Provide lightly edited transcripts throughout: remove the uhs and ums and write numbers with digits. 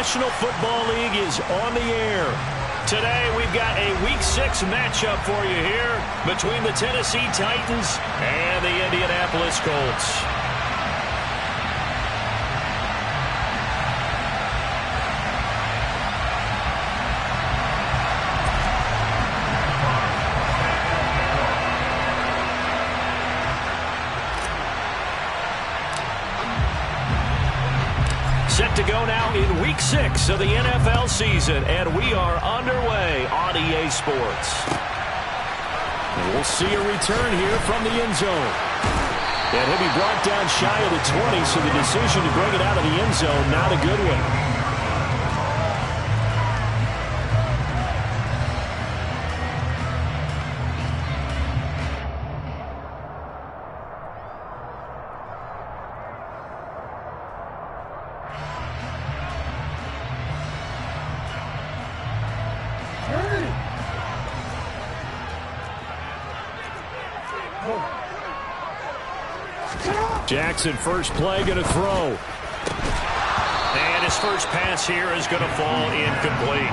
National Football League is on the air. Today, we've got a Week 6 matchup for you here between the Tennessee Titans and the Indianapolis Colts. Set to go now in Week 6 of the NFL season, and we are underway on EA Sports. And we'll see a return here from the end zone. And he'll be brought down shy of the 20, so the decision to bring it out of the end zone, not a good one. Jackson, first play, going to throw. And his first pass here is going to fall incomplete.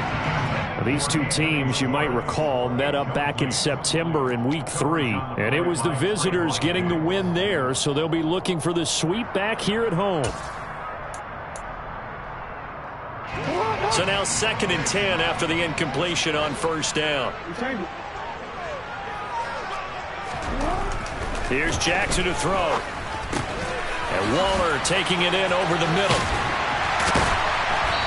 These two teams, you might recall, met up back in September in Week 3. And it was the visitors getting the win there, so they'll be looking for the sweep back here at home. So now 2nd and 10 after the incompletion on first down. Here's Jackson to throw. And Waller taking it in over the middle.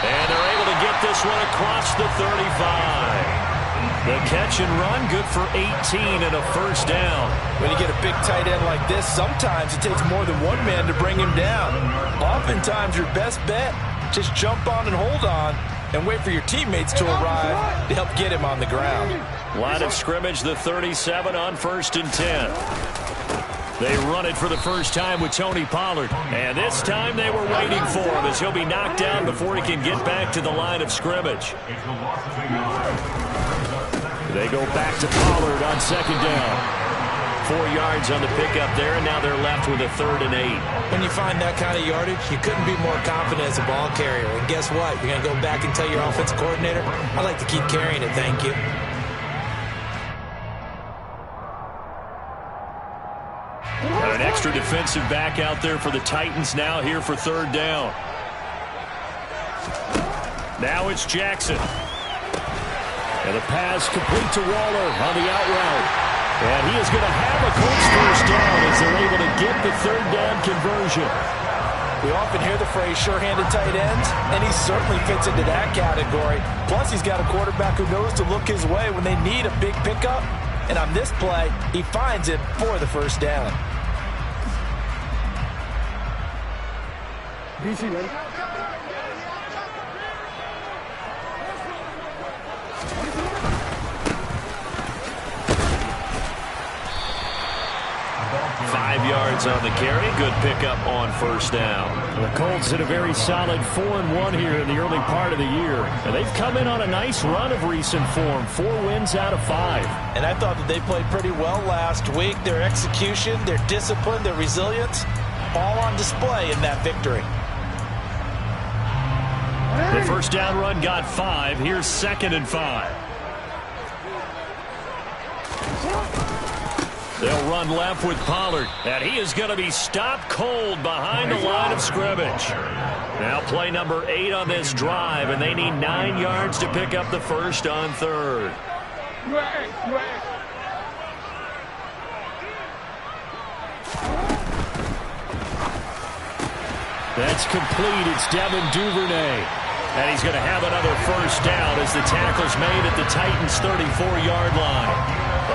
And they're able to get this one across the 35. The catch and run, good for 18 and a first down. When you get a big tight end like this, sometimes it takes more than one man to bring him down. Oftentimes your best bet, just jump on and hold on and wait for your teammates to arrive to help get him on the ground. Line of scrimmage, the 37 on 1st and 10. They run it for the first time with Tony Pollard. And this time they were waiting for him as he'll be knocked down before he can get back to the line of scrimmage. They go back to Pollard on 2nd down. 4 yards on the pickup there, and now they're left with a 3rd and 8. When you find that kind of yardage, you couldn't be more confident as a ball carrier. And guess what? You're going to go back and tell your offensive coordinator, I'd like to keep carrying it, thank you. An extra defensive back out there for the Titans now here for 3rd down. Now it's Jackson. And the pass complete to Waller on the out route. And he is going to have a Colts first down as they're able to get the 3rd down conversion. We often hear the phrase sure-handed tight ends, and he certainly fits into that category. Plus, he's got a quarterback who knows to look his way when they need a big pickup. And on this play, he finds it for the first down. DC, ready? 5 yards on the carry. Good pickup on first down. The Colts hit a very solid 4-1 here in the early part of the year. And they've come in on a nice run of recent form. 4 wins out of 5. And I thought that they played pretty well last week. Their execution, their discipline, their resilience, all on display in that victory. The first down run got 5. Here's 2nd and 5. They'll run left with Pollard, and he is going to be stopped cold behind the line of scrimmage. Now play number 8 on this drive, and they need 9 yards to pick up the first on 3rd. That's complete. It's Devin Duvernay. And he's going to have another first down as the tackle's made at the Titans' 34-yard line.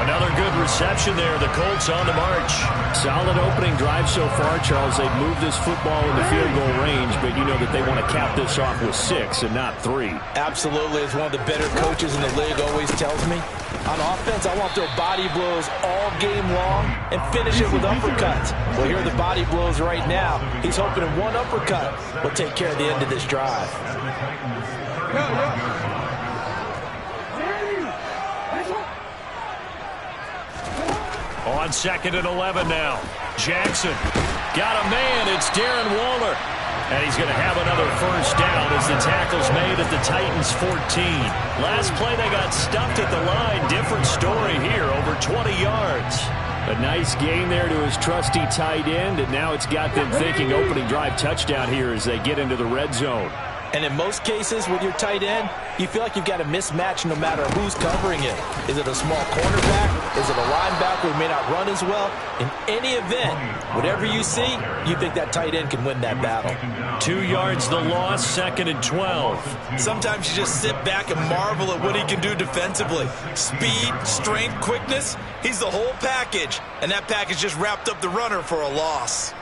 Another good reception there. The Colts on the march. Solid opening drive so far, Charles. They've moved this football into field goal range, but you know that they want to cap this off with 6 and not 3. Absolutely. As one of the better coaches in the league always tells me, on offense, I want their body blows all game long and finish it with uppercuts. Well, here are the body blows right now. He's hoping one uppercut will take care of the end of this drive. On 2nd and 11 now. Jackson got a man. It's Darren Waller. And he's going to have another first down as the tackle's made at the Titans' 14. Last play they got stuffed at the line. Different story here, over 20 yards. A nice gain there to his trusty tight end, and now it's got them thinking opening drive touchdown here as they get into the red zone. And in most cases with your tight end, you feel like you've got a mismatch no matter who's covering it. Is it a small cornerback? Is it a linebacker who may not run as well? In any event, whatever you see, you think that tight end can win that battle. 2 yards the loss, 2nd and 12. Sometimes you just sit back and marvel at what he can do defensively. Speed, strength, quickness, he's the whole package. And that package just wrapped up the runner for a loss.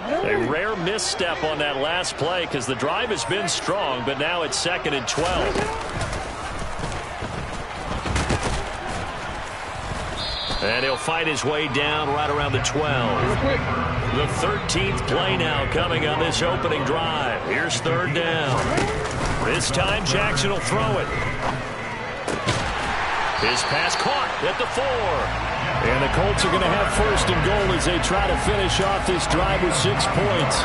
A rare misstep on that last play because the drive has been strong, but now it's 2nd and 12. And he'll fight his way down right around the 12. The 13th play now coming on this opening drive. Here's 3rd down. This time Jackson will throw it. His pass caught at the 4. And the Colts are going to have 1st and goal as they try to finish off this drive with 6 points.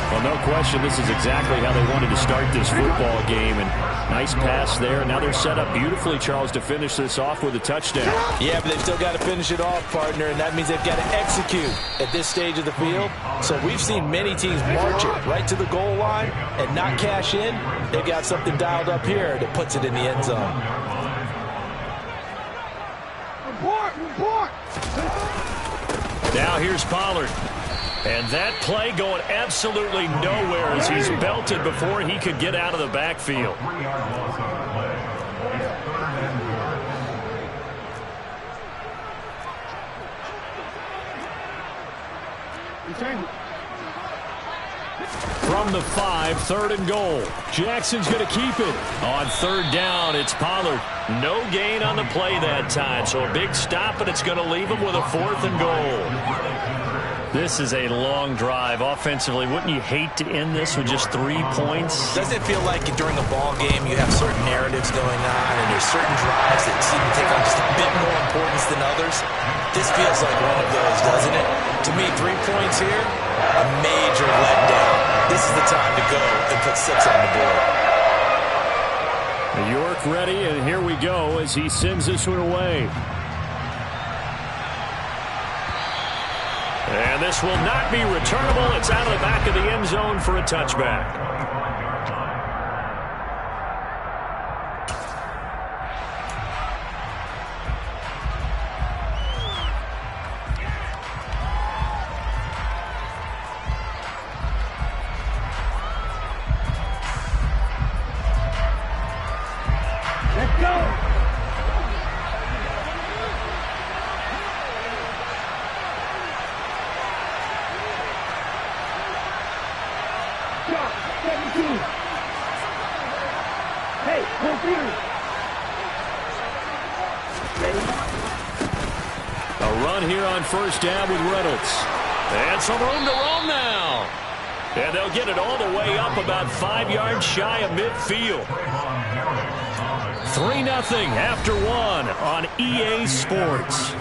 Well, no question, this is exactly how they wanted to start this football game. And nice pass there. Now they're set up beautifully, Charles, to finish this off with a touchdown. Yeah, but they've still got to finish it off, partner, and that means they've got to execute at this stage of the field. So we've seen many teams march it right to the goal line and not cash in. They've got something dialed up here that puts it in the end zone. Now here's Pollard. And that play going absolutely nowhere as he's belted before he could get out of the backfield. From the 5, 3rd and goal. Jackson's going to keep it. On 3rd down, it's Pollard. No gain on the play that time, so a big stop, and it's going to leave him with a 4th and goal. This is a long drive offensively. Wouldn't you hate to end this with just 3 points? Doesn't it feel like during a ball game you have certain narratives going on and there's certain drives that seem to take on just a bit more importance than others? This feels like one of those, doesn't it? To me, 3 points here, a major letdown. This is the time to go and put 6 on the board. York ready, and here we go as he sends this one away. And this will not be returnable. It's out of the back of the end zone for a touchback. Let's go! Drop, 17. Hey, hold through. Ready? A run here on 1st down with Reynolds. And some room to roam now. And they'll get it all the way up about 5 yards shy of midfield. 3-0 after 1 on EA Sports.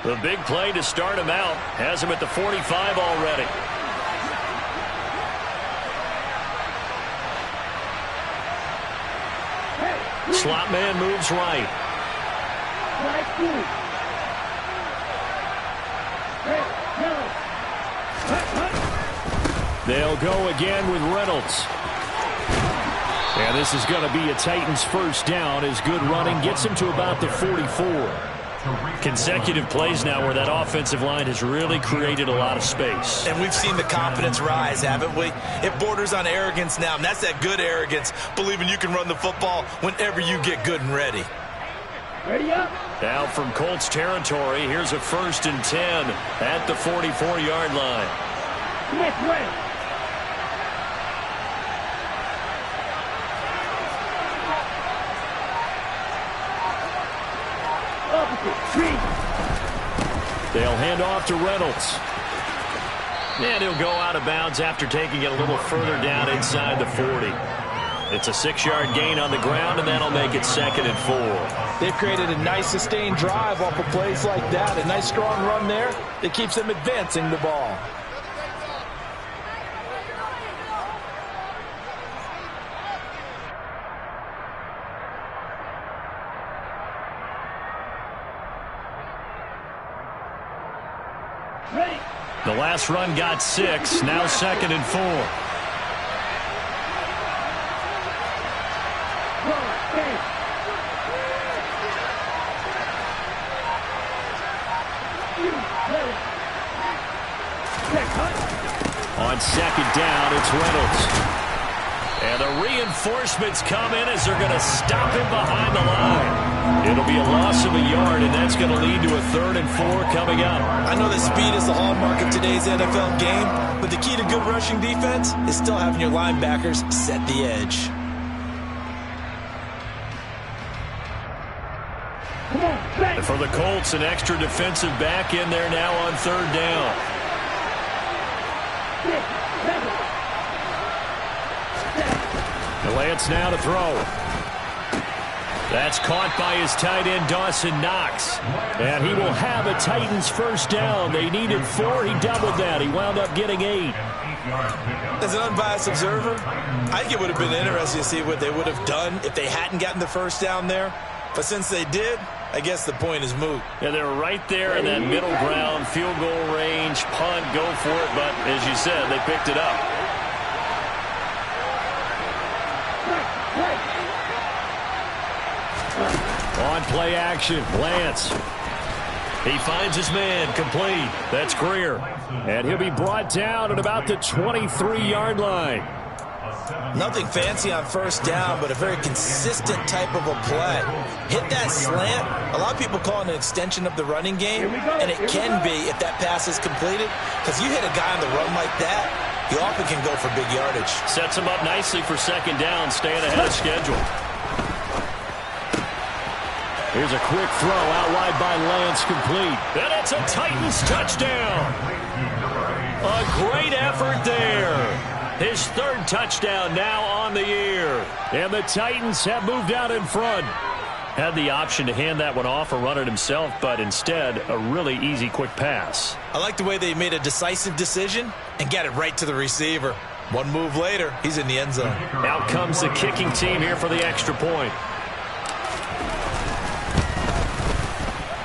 The big play to start him out has him at the 45 already. Slot man moves right. They'll go again with Reynolds. And this is going to be a Titans 1st down as good running gets him to about the 44. Consecutive plays now where that offensive line has really created a lot of space. And we've seen the confidence rise, haven't we? It borders on arrogance now, and that's that good arrogance, believing you can run the football whenever you get good and ready. Ready up. Now from Colts territory, here's a 1st and 10 at the 44-yard line. Next way. They'll hand off to Reynolds. And he'll go out of bounds after taking it a little further down inside the 40. It's a 6-yard gain on the ground, and that'll make it 2nd and 4. They've created a nice sustained drive off of plays like that. A nice strong run there that keeps them advancing the ball. The last run got 6, now 2nd and 4. On 2nd down, it's Reynolds. And the reinforcements come in as they're going to stop him behind the line. It'll be a loss of a yard, and that's going to lead to a 3rd and 4 coming up. I know that speed is the hallmark of today's NFL game, but the key to good rushing defense is still having your linebackers set the edge. And for the Colts, an extra defensive back in there now on 3rd down. Lance now to throw. That's caught by his tight end, Dawson Knox. And he will have a Titans first down. They needed 4. He doubled that. He wound up getting 8. As an unbiased observer, I think it would have been interesting to see what they would have done if they hadn't gotten the first down there. But since they did, I guess the point is moot. Yeah, they're right there in that middle ground, field goal range, punt, go for it. But as you said, they picked it up. On play action, Lance. He finds his man, complete. That's Greer. And he'll be brought down at about the 23-yard line. Nothing fancy on first down, but a very consistent type of a play. Hit that slant. A lot of people call it an extension of the running game, and it can be if that pass is completed, because you hit a guy on the run like that, you often can go for big yardage. Sets him up nicely for 2nd down, staying ahead of schedule. Here's a quick throw out wide by Lance, complete. And it's a Titans touchdown. A great effort there. His 3rd touchdown now on the year. And the Titans have moved out in front. Had the option to hand that one off or run it himself, but instead a really easy quick pass. I like the way they made a decisive decision and got it right to the receiver. One move later, he's in the end zone. Out comes the kicking team here for the extra point.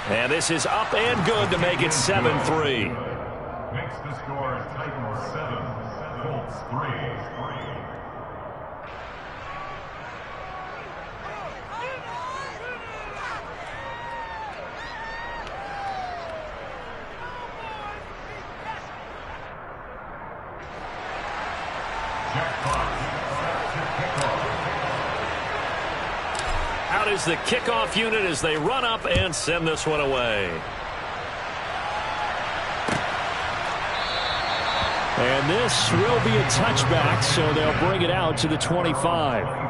And this is up and good to make it 7-3. Makes the score Titans 7, Colts 3. Out is the kickoff unit as they run up and send this one away. And this will be a touchback, so they'll bring it out to the 25.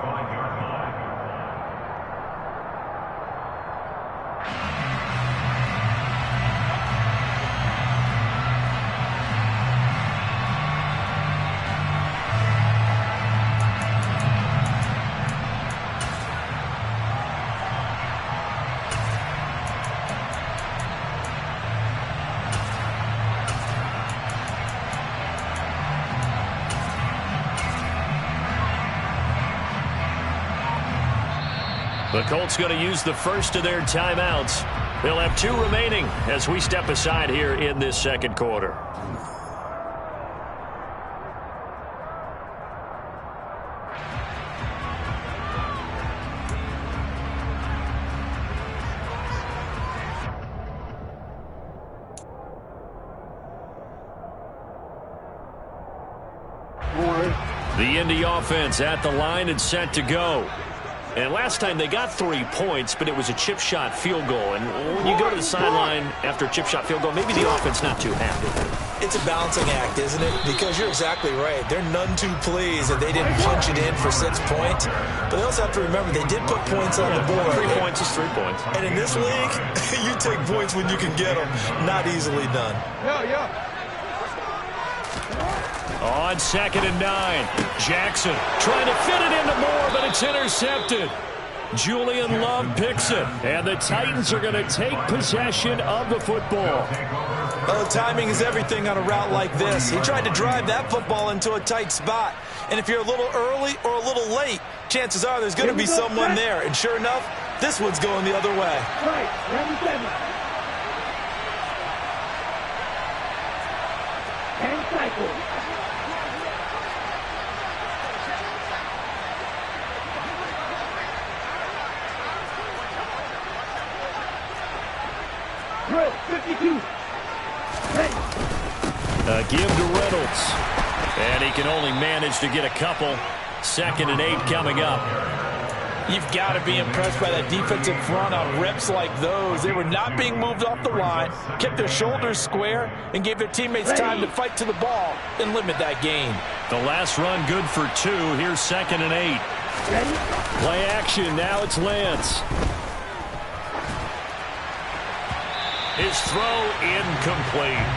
The Colts going to use the first of their timeouts. They'll have 2 remaining as we step aside here in this 2nd quarter. The Indy offense at the line and set to go. And last time they got 3 points, but it was a chip shot field goal. And when you go to the sideline after a chip shot field goal, maybe the offense not too happy. It's a balancing act, isn't it? Because you're exactly right. They're none too pleased that they didn't punch it in for 6 points. But they also have to remember they did put points on the board. 3 points is 3 points. And in this league, you take points when you can get them. Not easily done. On 2nd and 9. Jackson trying to fit it into Moore, but it's intercepted. Julian Love picks it. And the Titans are going to take possession of the football. Well, timing is everything on a route like this. He tried to drive that football into a tight spot. And if you're a little early or a little late, chances are there's going to be someone there. And sure enough, this one's going the other way. Right, 97. 10 cycles. Drill, 52. Give to Reynolds. And he can only manage to get a couple. 2nd and 8 coming up. You've got to be impressed by that defensive front on reps like those. They were not being moved off the line, kept their shoulders square, and gave their teammates time to fight to the ball and limit that gain. The last run good for 2. Here's 2nd and 8. Ready? Play action. Now it's Lance. His throw incomplete.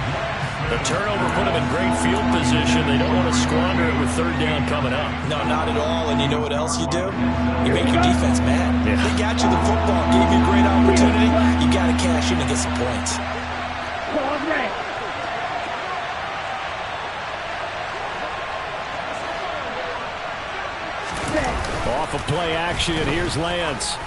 The turnover put him in great field position. They don't want to squander it with 3rd down coming up. No, not at all. And you know what else you do? You make your defense mad. Yeah. They got you the football, gave you a great opportunity. You got to cash in and get some points. Ball red. Off of play action. Here's Lance.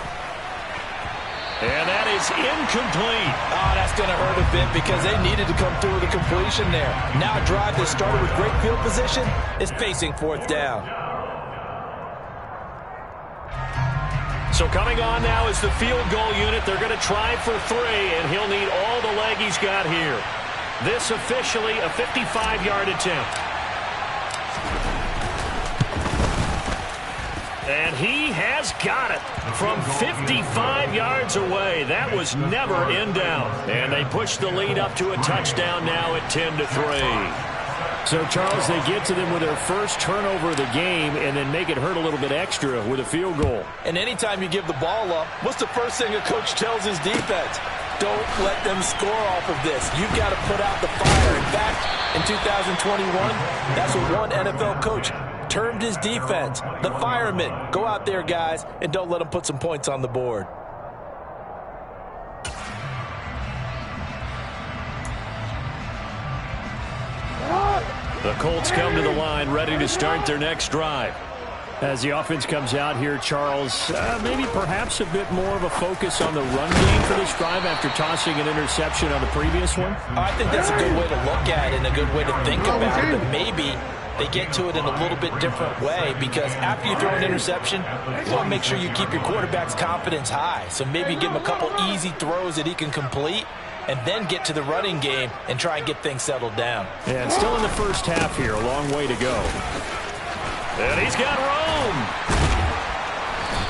And that is incomplete. Oh, that's going to hurt a bit because they needed to come through with a completion there. Now a drive that started with great field position is facing 4th down. So coming on now is the field goal unit. They're going to try for 3, and he'll need all the leg he's got here. This officially a 55-yard attempt. And he has got it from 55 yards away. That was never in doubt. And they push the lead up to a touchdown now at 10-3. So, Charles, they get to them with their first turnover of the game and then make it hurt a little bit extra with a field goal. And anytime you give the ball up, what's the first thing a coach tells his defense? Don't let them score off of this. You've got to put out the fire. In fact, in 2021, that's what one NFL coach termed his defense. The firemen. Go out there, guys, and don't let them put some points on the board. The Colts come to the line, ready to start their next drive. As the offense comes out here, Charles, maybe perhaps a bit more of a focus on the run game for this drive after tossing an interception on the previous one? I think that's a good way to look at it and a good way to think about it, but maybe they get to it in a little bit different way because after you throw an interception, you want to make sure you keep your quarterback's confidence high. So maybe give him a couple easy throws that he can complete and then get to the running game and try and get things settled down. And still in the first half here, a long way to go. And he's got room.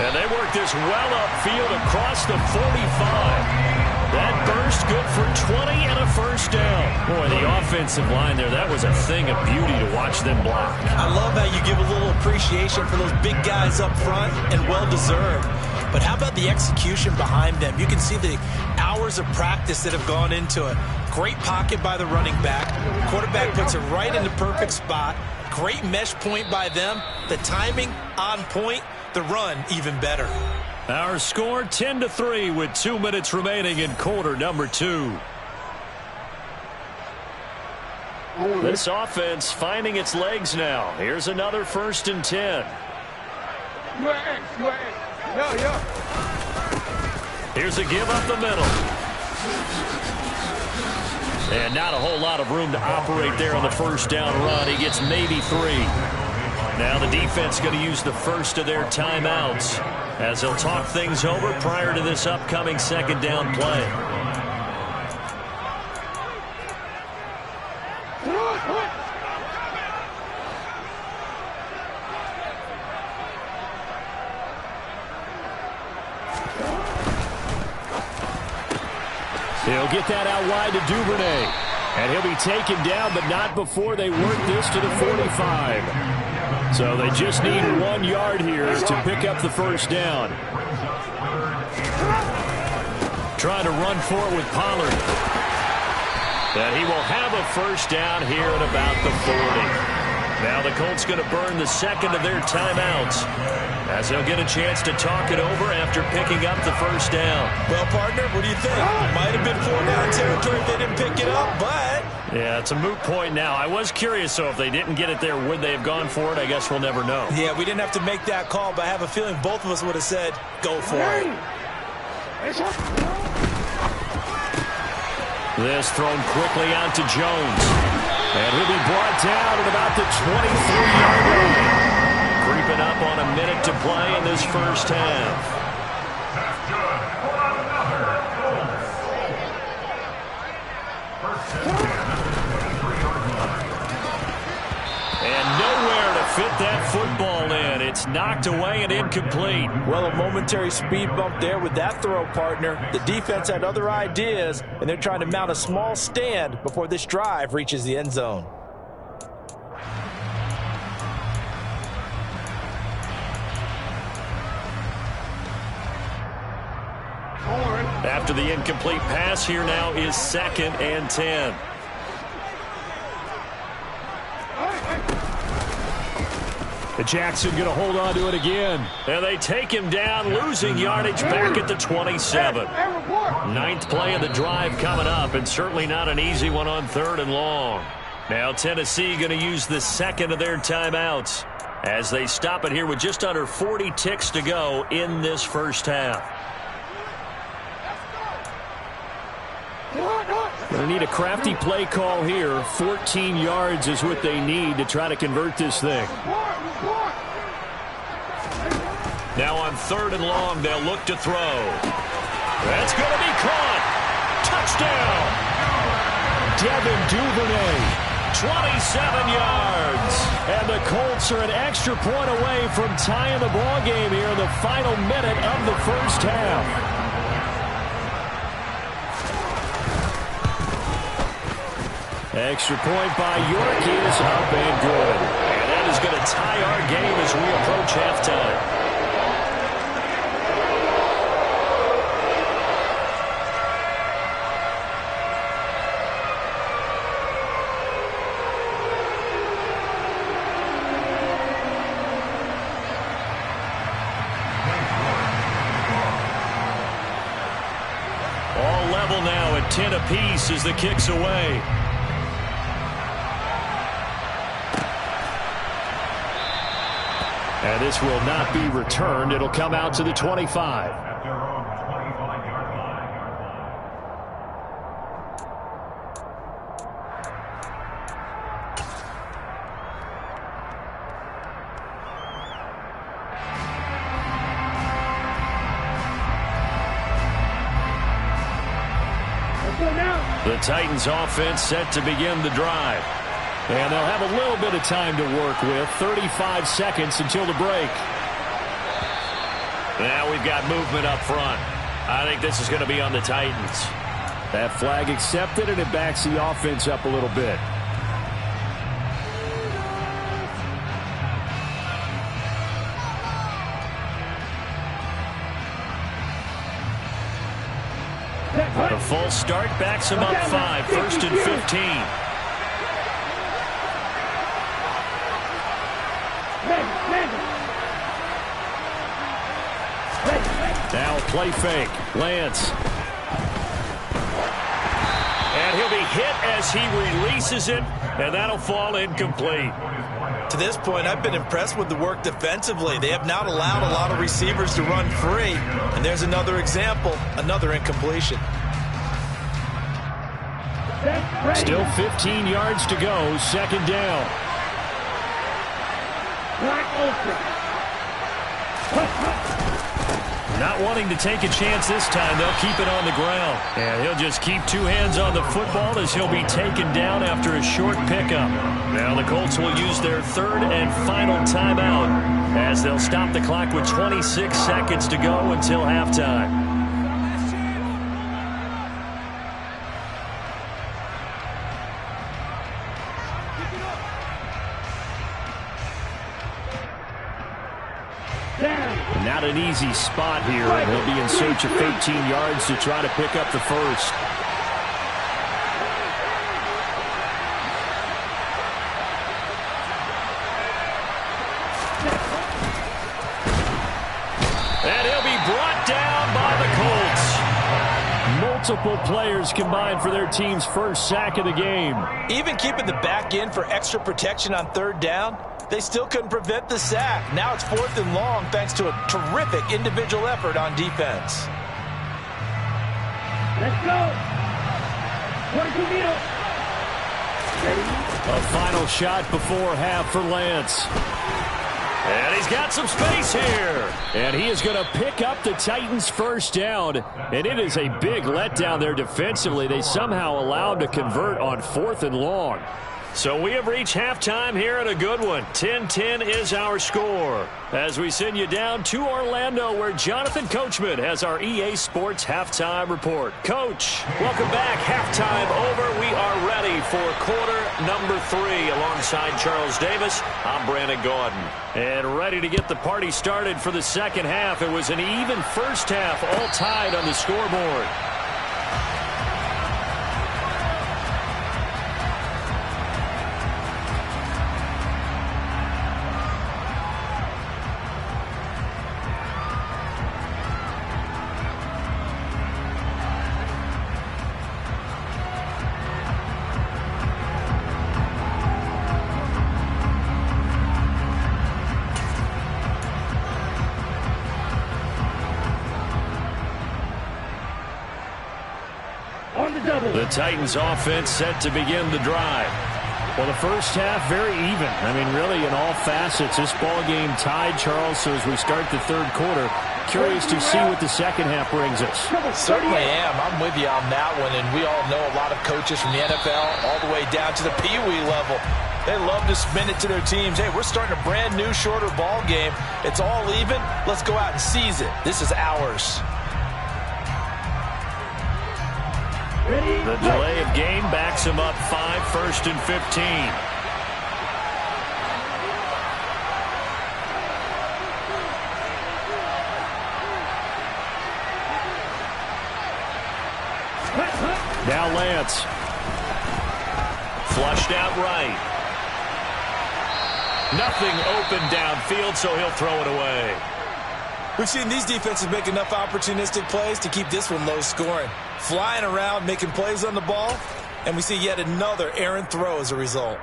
And they work this well upfield across the 45. That burst good for 20 and a first down. Boy, the offensive line there, that was a thing of beauty to watch them block. I love how you give a little appreciation for those big guys up front, and well-deserved. But how about the execution behind them? You can see the hours of practice that have gone into it. Great pocket by the running back. Quarterback puts it right in the perfect spot. Great mesh point by them. The timing on point. The run even better. Our score 10-3 with 2 minutes remaining in quarter number 2. This offense finding its legs now. Here's another 1st and 10. Here's a give up the middle. And not a whole lot of room to operate there on the first down run. He gets maybe 3. Now the defense going to use the first of their timeouts as they'll talk things over prior to this upcoming 2nd down play. He'll get that out wide to Duvernay. And he'll be taken down, but not before they work this to the 45. So they just need 1 yard here to pick up the first down. Trying to run for it with Pollard. And he will have a first down here at about the 40. Now the Colts going to burn the second of their timeouts as they'll get a chance to talk it over after picking up the first down. Well, partner, what do you think? Might have been 4-down territory if they didn't pick it up, but... Yeah, it's a moot point now. I was curious, so if they didn't get it there, would they have gone for it? I guess we'll never know. Yeah, we didn't have to make that call, but I have a feeling both of us would have said, go for it. This thrown quickly out to Jones. And he'll be brought down at about the 23-yard line. Creeping up on a minute to play in this first half. That's good for another goal. First and 10 at the 23-yard line. And nowhere to fit that football in. It's knocked away and incomplete. Well, a momentary speed bump there with that throw, partner. The defense had other ideas, and they're trying to mount a small stand before this drive reaches the end zone. After the incomplete pass, here now is 2nd and 10. Jackson going to hold on to it again. And they take him down, losing yardage back at the 27. 9th play of the drive coming up, and certainly not an easy one on 3rd and long. Now Tennessee going to use the second of their timeouts as they stop it here with just under 40 ticks to go in this first half. Going to need a crafty play call here. 14 yards is what they need to try to convert this thing. Now on 3rd and long, they'll look to throw. That's going to be caught. Touchdown. Devin Duvernay, 27 yards. And the Colts are an extra point away from tying the ball game here in the final minute of the first half. Extra point by York is up and good. And that is going to tie our game as we approach halftime. All level now at 10 apiece as the kick's away. And this will not be returned. It'll come out to the 25. At their own 25-yard line. The Titans offense set to begin the drive. And they'll have a little bit of time to work with. 35 seconds until the break. Now we've got movement up front. I think this is going to be on the Titans. That flag accepted, and it backs the offense up a little bit. A false start backs him up 5. 1st and 15. Now play fake. Lance. And he'll be hit as he releases it, and that'll fall incomplete. To this point, I've been impressed with the work defensively. They have not allowed a lot of receivers to run free. And there's another example, another incompletion. Still 15 yards to go, 2nd down. Not wanting to take a chance this time, they'll keep it on the ground. And he'll just keep 2 hands on the football as he'll be taken down after a short pickup. Now the Colts will use their 3rd and final timeout as they'll stop the clock with 26 seconds to go until halftime. Down. Not an easy spot here. He'll be in search of 13 yards to try to pick up the first. And he'll be brought down by the Colts. Multiple players combined for their team's first sack of the game. Even keeping the back end for extra protection on third down, they still couldn't prevent the sack. Now it's 4th and long thanks to a terrific individual effort on defense. Let's go. 22 meters. A final shot before half for Lance. And he's got some space here. And he is going to pick up the Titans' first down. And it is a big letdown there defensively. They somehow allowed to convert on 4th and long. So we have reached halftime here at a good one. 10-10 is our score. As we send you down to Orlando, where Jonathan Coachman has our EA Sports halftime report. Coach, welcome back. Halftime over. We are ready for quarter number 3. Alongside Charles Davis, I'm Brandon Gaudin. And ready to get the party started for the second half. It was an even first half, all tied on the scoreboard. The Titans offense set to begin the drive. Well, the first half very even. I mean, really in all facets. This ball game tied, Charles. So as we start the third quarter, curious to see what the second half brings us. Certainly am. I'm with you on that one. And we all know a lot of coaches from the NFL all the way down to the Pee Wee level. They love to spin it to their teams. Hey, we're starting a brand new, shorter ball game. It's all even. Let's go out and seize it. This is ours. The delay of game backs him up 5, 1st and 15. Now Lance. Flushed out right. Nothing open downfield, so he'll throw it away. We've seen these defenses make enough opportunistic plays to keep this one low scoring. Flying around, making plays on the ball, and we see yet another errant throw as a result.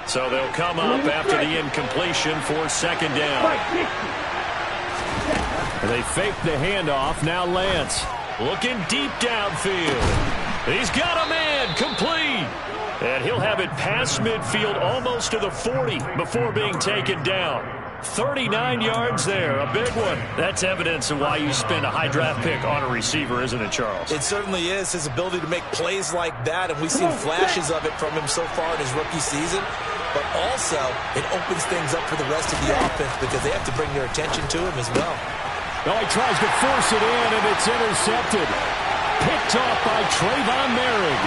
So they'll come up after the incompletion for second down. They fake the handoff. Now Lance looking deep downfield. He's got a man complete. And he'll have it past midfield almost to the 40 before being taken down. 39 yards there, a big one. That's evidence of why you spend a high draft pick on a receiver, isn't it, Charles? It certainly is. His ability to make plays like that, and we've seen flashes of it from him so far in his rookie season. But also, it opens things up for the rest of the offense because they have to bring their attention to him as well. Well, he tries to force it in, and it's intercepted. Picked off by Trayvon Merrick.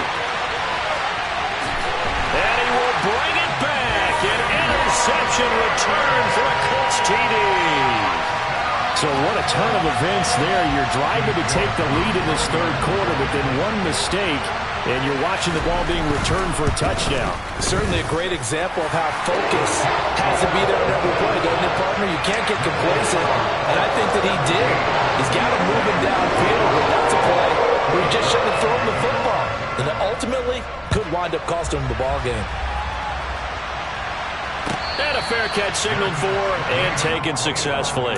And he will bring it back. An interception return for a Colts TD. So what a turn of events there. You're driving to take the lead in this third quarter, but then one mistake, and you're watching the ball being returned for a touchdown. Certainly a great example of how focus has to be there in every play, doesn't it, partner? You can't get complacent, and I think that he did. He's got him moving downfield, but that's a play where he just shouldn't have thrown the football. And that ultimately could wind up costing him the ball game. And a fair catch signaled for and taken successfully.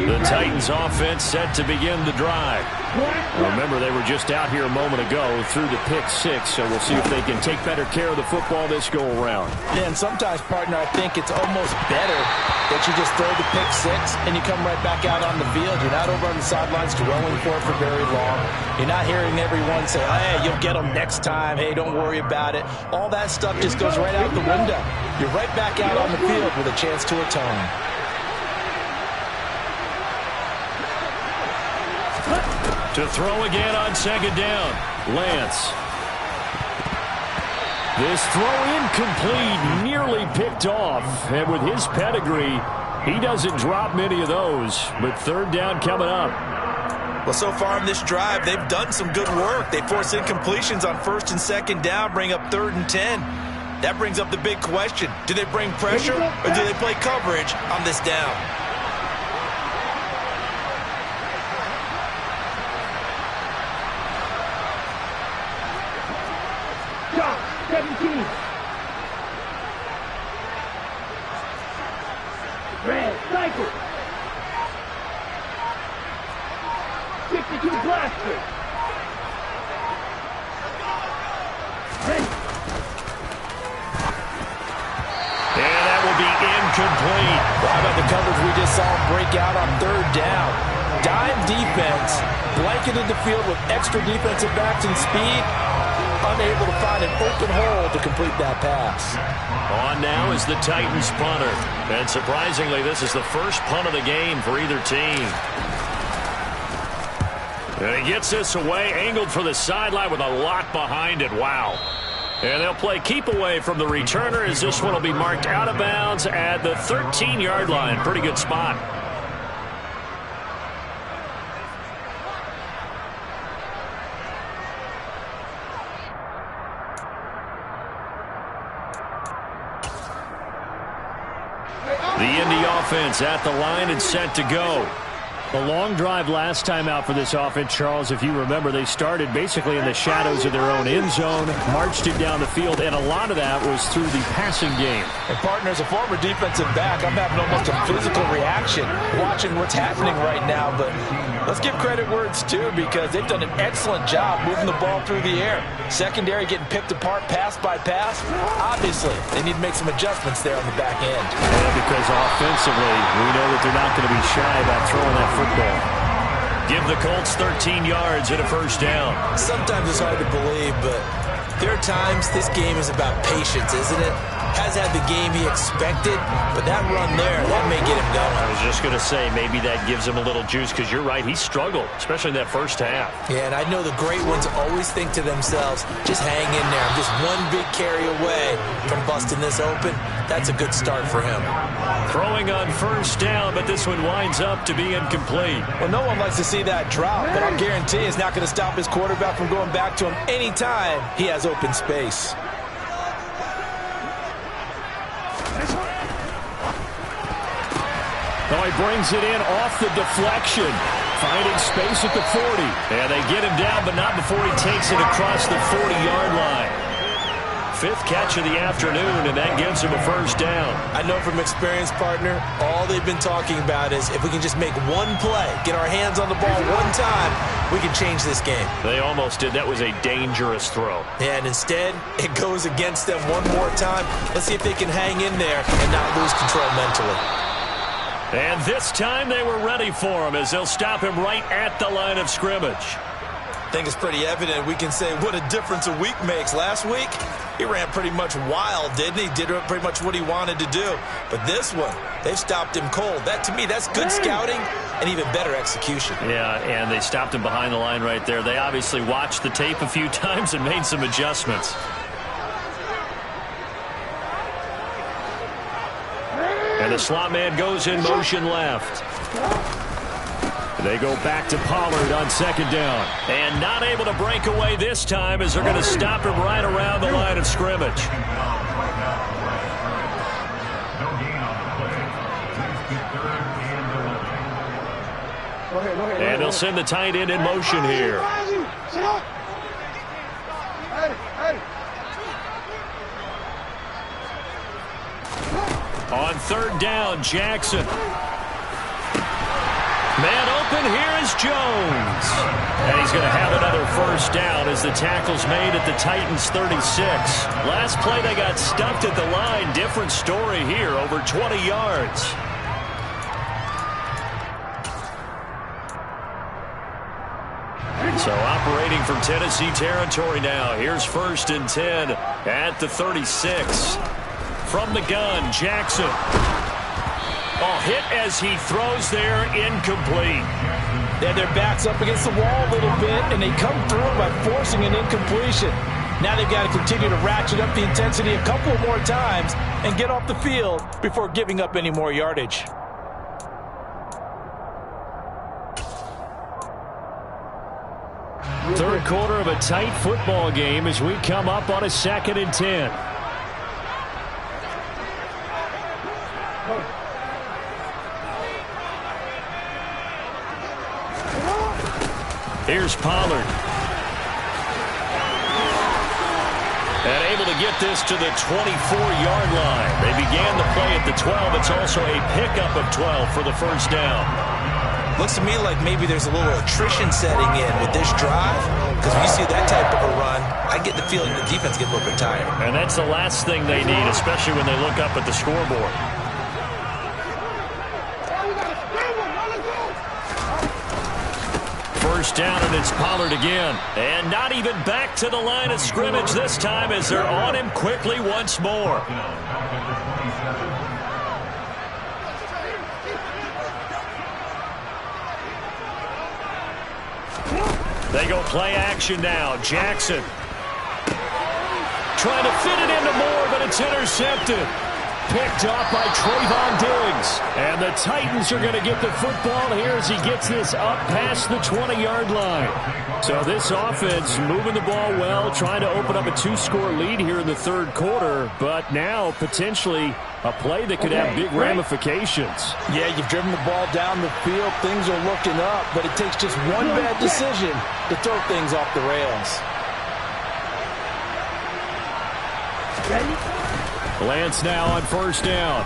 The Titans offense set to begin the drive. Remember, they were just out here a moment ago through the pick six, so we'll see if they can take better care of the football this go-around. Yeah, and sometimes, partner, I think it's almost better that you just throw the pick six and you come right back out on the field. You're not over on the sidelines dwelling for it for very long. You're not hearing everyone say, hey, you'll get them next time. Hey, don't worry about it. All that stuff just goes right out the window. You're right back out on the field with a chance to atone. To throw again on second down, Lance. This throw incomplete, nearly picked off. And with his pedigree, he doesn't drop many of those. But third down coming up. Well, so far in this drive, they've done some good work. They force incompletions on first and second down, bring up 3rd and 10. That brings up the big question. Do they bring pressure or do they play coverage on this down? Shot, 17. Red, cycle. 62 blaster. Ready. And that will be incomplete. Well, how about the coverage we just saw him break out on 3rd down? Dime defense, blanketed the field with extra defensive backs and speed, unable to find an open hole to complete that pass. On now is the Titans punter. And surprisingly, this is the first punt of the game for either team. And he gets this away, angled for the sideline with a lot behind it. Wow. And they'll play keep away from the returner as this one will be marked out of bounds at the 13-yard line. Pretty good spot. The Indy offense at the line and set to go. A long drive last time out for this offense, Charles. If you remember, they started basically in the shadows of their own end zone, marched it down the field, and a lot of that was through the passing game. And, partner, as a former defensive back, I'm having almost a physical reaction watching what's happening right now. But let's give credit where it's due because they've done an excellent job moving the ball through the air. Secondary getting picked apart pass by pass. Obviously, they need to make some adjustments there on the back end. Yeah, because offensively, we know that they're not going to be shy about throwing that football. Give the Colts 13 yards and a first down. Sometimes it's hard to believe, but there are times this game is about patience, isn't it? Has had the game he expected, but that run there, that may get him going. I was just going to say, maybe that gives him a little juice because you're right, he struggled, especially in that first half. Yeah, and I know the great ones always think to themselves, just hang in there. I'm just one big carry away from busting this open. That's a good start for him. Throwing on first down, but this one winds up to be incomplete. Well, no one likes to see that drop, but I'll guarantee it's not going to stop his quarterback from going back to him anytime he has open space. Oh, he brings it in off the deflection. Finding space at the 40. And they get him down, but not before he takes it across the 40-yard line. 5th catch of the afternoon, and that gives him a first down. I know from experience, partner, all they've been talking about is if we can just make one play, get our hands on the ball one time, we can change this game. They almost did. That was a dangerous throw. And instead, it goes against them one more time. Let's see if they can hang in there and not lose control mentally. And this time they were ready for him as they'll stop him right at the line of scrimmage. I think it's pretty evident we can say what a difference a week makes. Last week, he ran pretty much wild, didn't he? Did pretty much what he wanted to do. But this one, they've stopped him cold. That, to me, that's good scouting and even better execution. Yeah, and they stopped him behind the line right there. They obviously watched the tape a few times and made some adjustments. And the slot man goes in motion left. They go back to Pollard on second down. And not able to break away this time as they're going to stop him right around the line of scrimmage. And they'll send the tight end in motion here. On third down, Jackson. Man open, here is Jones. And he's going to have another first down as the tackle's made at the Titans' 36. Last play they got stuffed at the line. Different story here, over 20 yards. So operating from Tennessee territory now. Here's 1st and 10 at the 36. From the gun, Jackson. Hit as he throws there, incomplete. They had their backs up against the wall a little bit, and they come through by forcing an incompletion. Now they've got to continue to ratchet up the intensity a couple more times and get off the field before giving up any more yardage. Third quarter of a tight football game as we come up on a 2nd and 10. Here's Pollard. And able to get this to the 24-yard line. They began the play at the 12. It's also a pickup of 12 for the first down. Looks to me like maybe there's a little attrition setting in with this drive. Because when you see that type of a run, I get the feeling the defense gets a little bit tired. And that's the last thing they need, especially when they look up at the scoreboard. First down, and it's Pollard again. And not even back to the line of scrimmage this time as they're on him quickly once more. They go play action now. Jackson trying to fit it into Moore, but it's intercepted. Picked off by Trayvon Diggs. And the Titans are going to get the football here as he gets this up past the 20-yard line. So this offense moving the ball well, trying to open up a 2-score lead here in the third quarter, but now potentially a play that could have big ramifications. Yeah, you've driven the ball down the field. Things are looking up, but it takes just one bad decision to throw things off the rails. Ready? Lance now on first down.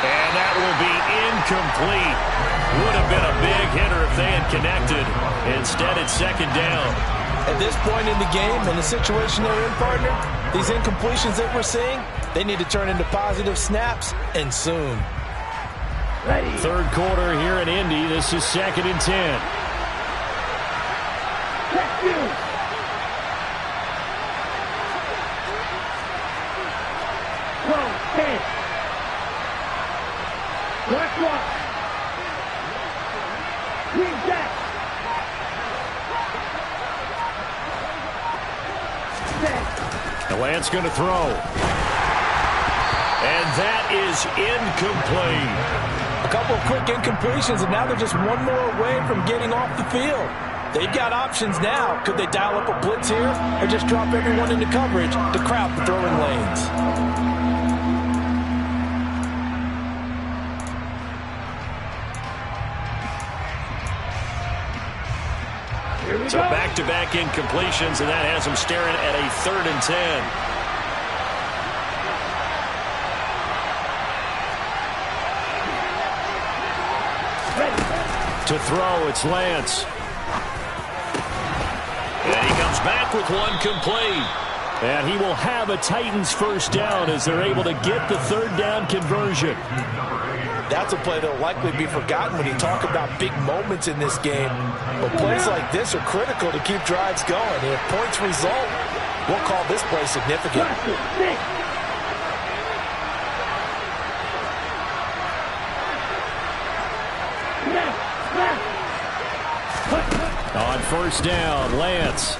And that will be incomplete. Would have been a big hitter if they had connected. Instead, it's second down. At this point in the game, in the situation they're in, partner, these incompletions that we're seeing, they need to turn into positive snaps, and soon. Ready. Third quarter here in Indy. This is 2nd and 10. Check you. Left one. Green jack. The Lance going to throw. And that is incomplete. A couple of quick incompletions, and now they're just one more away from getting off the field. They've got options now. Could they dial up a blitz here or just drop everyone into coverage to crowd the throwing lanes? So back-to-back incompletions, and that has them staring at a 3rd and 10. To throw, it's Lance. And he comes back with one complete. And he will have a Titans first down as they're able to get the 3rd down conversion. That's a play that will likely be forgotten when you talk about big moments in this game. But plays like this are critical to keep drives going. And if points result, we'll call this play significant. On first down, Lance.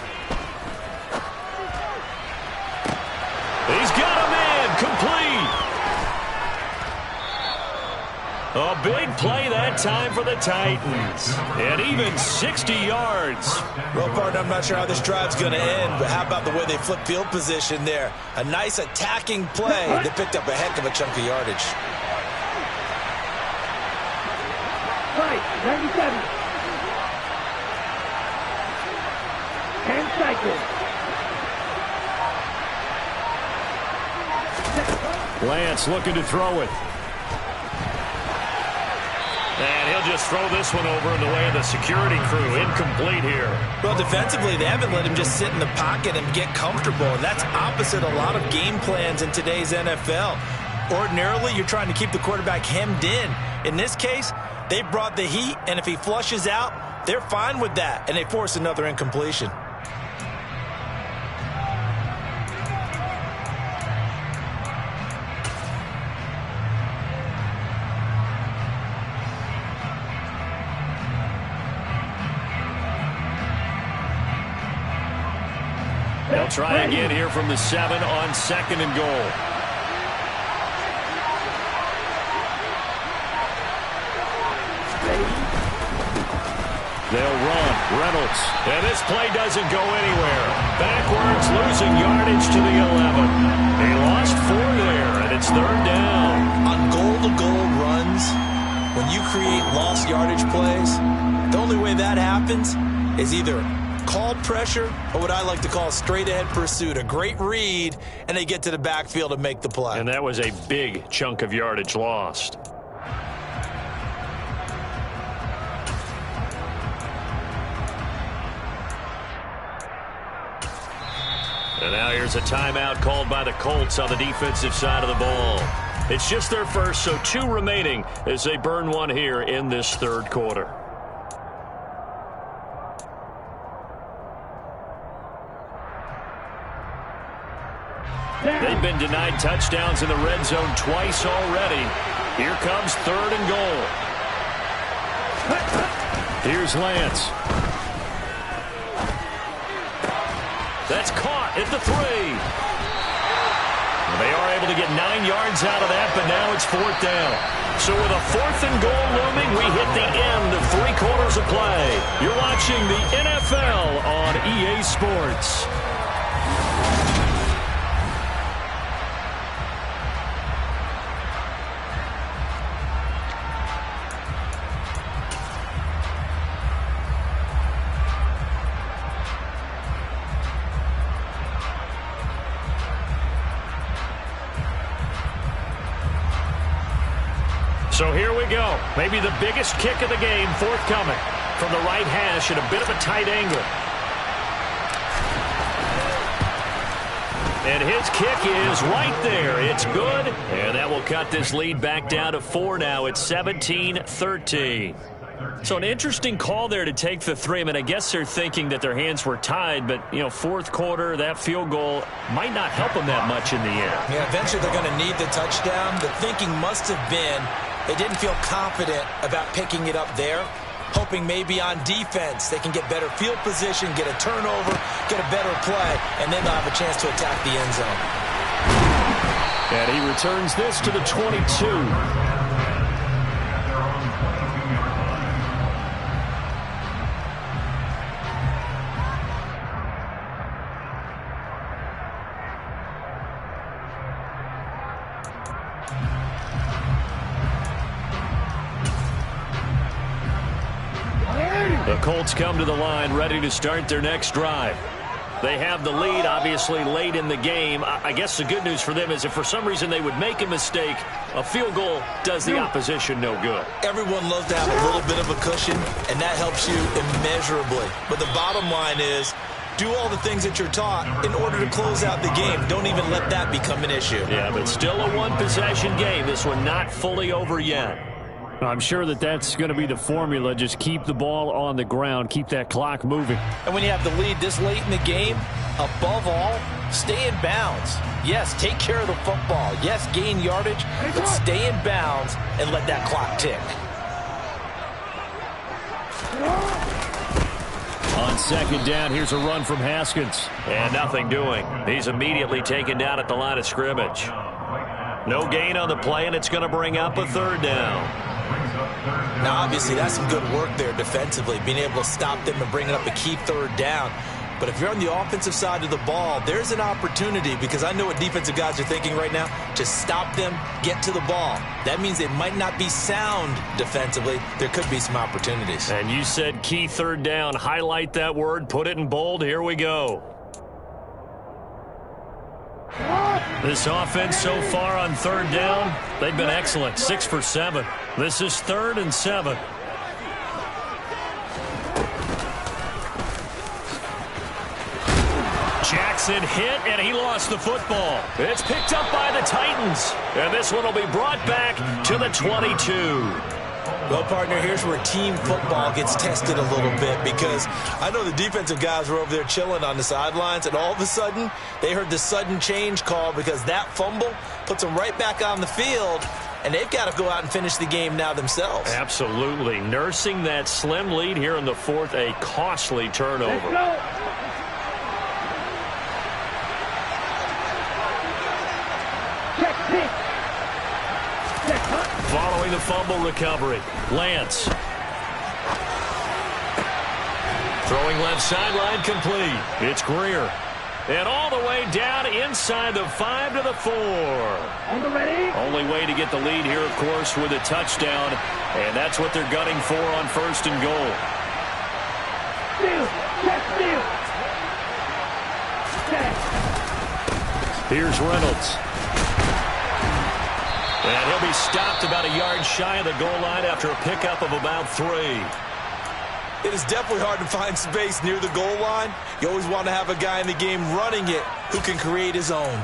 He's got a man, complete. A big play that time for the Titans. And even 60 yards. Well, partner, I'm not sure how this drive's going to end, but how about the way they flip field position there? A nice attacking play that picked up a heck of a chunk of yardage. Right, 97. 10 cycles. Lance looking to throw it. And he'll just throw this one over in the way of the security crew. Incomplete here. Well, defensively, they haven't let him just sit in the pocket and get comfortable. And that's opposite a lot of game plans in today's NFL. Ordinarily, you're trying to keep the quarterback hemmed in. In this case, they brought the heat, and if he flushes out, they're fine with that, and they force another incompletion. They'll try again here from the 7 on 2nd and goal. They'll run. Reynolds. And this play doesn't go anywhere. Backwards, losing yardage to the 11. He lost 4 there, and it's 3rd down. On goal-to-goal runs, when you create lost yardage plays, the only way that happens is either call pressure or what I like to call straight-ahead pursuit. A great read, and they get to the backfield and make the play. And that was a big chunk of yardage lost. And now here's a timeout called by the Colts on the defensive side of the ball. It's just their first, so 2 remaining as they burn one here in this 3rd quarter. They've been denied touchdowns in the red zone twice already. Here comes 3rd and goal. Here's Lance. That's caught at the 3. They are able to get 9 yards out of that, but now it's 4th down. So with a 4th and goal looming, we hit the end of 3 quarters of play. You're watching the NFL on EA Sports. So here we go. Maybe the biggest kick of the game forthcoming from the right hash at a bit of a tight angle. And his kick is right there. It's good. And that will cut this lead back down to 4 now. It's 17-13. So an interesting call there to take the 3. I mean, I guess they're thinking that their hands were tied, but, you know, 4th quarter, that field goal might not help them that much in the end. Yeah, eventually they're going to need the touchdown. The thinking must have been they didn't feel confident about picking it up there, hoping maybe on defense they can get better field position, get a turnover, get a better play, and then they'll have a chance to attack the end zone. And he returns this to the 22. The Colts come to the line ready to start their next drive. They have the lead, obviously, late in the game. I guess the good news for them is if for some reason they would make a mistake, a field goal does the opposition no good. Everyone loves to have a little bit of a cushion, and that helps you immeasurably. But the bottom line is do all the things that you're taught in order to close out the game. Don't even let that become an issue. Yeah, but still a one-possession game. This one not fully over yet. I'm sure that that's going to be the formula. Just keep the ball on the ground. Keep that clock moving. And when you have the lead this late in the game, above all, stay in bounds. Yes, take care of the football. Yes, gain yardage, but stay in bounds and let that clock tick. On 2nd down, here's a run from Haskins. And nothing doing. He's immediately taken down at the line of scrimmage. No gain on the play, and it's going to bring up a 3rd down. Now, obviously, that's some good work there defensively, being able to stop them and bringing up a key 3rd down. But if you're on the offensive side of the ball, there's an opportunity, because I know what defensive guys are thinking right now, to stop them, get to the ball. That means they might not be sound defensively. There could be some opportunities. And you said key 3rd down. Highlight that word. Put it in bold. Here we go. This offense so far on third down, they've been excellent. 6 for 7. This is 3rd and 7. Jackson hit, and he lost the football. It's picked up by the Titans. And this one will be brought back to the 22. Well, partner, here's where team football gets tested a little bit, because I know the defensive guys were over there chilling on the sidelines, and all of a sudden, they heard the sudden change call because that fumble puts them right back on the field, and they've got to go out and finish the game now themselves. Absolutely. Nursing that slim lead here in the 4th, a costly turnover. Let's go. Check six. Check hunt. Following the fumble recovery, Lance. Throwing left sideline complete. It's Greer. And all the way down inside the 5 to the 4. On the ready. Only way to get the lead here, of course, with a touchdown. And that's what they're gunning for on 1st and goal. Steal. Check steal. Check. Here's Reynolds. And he'll be stopped about a yard shy of the goal line after a pickup of about 3. It is definitely hard to find space near the goal line. You always want to have a guy in the game running it who can create his own.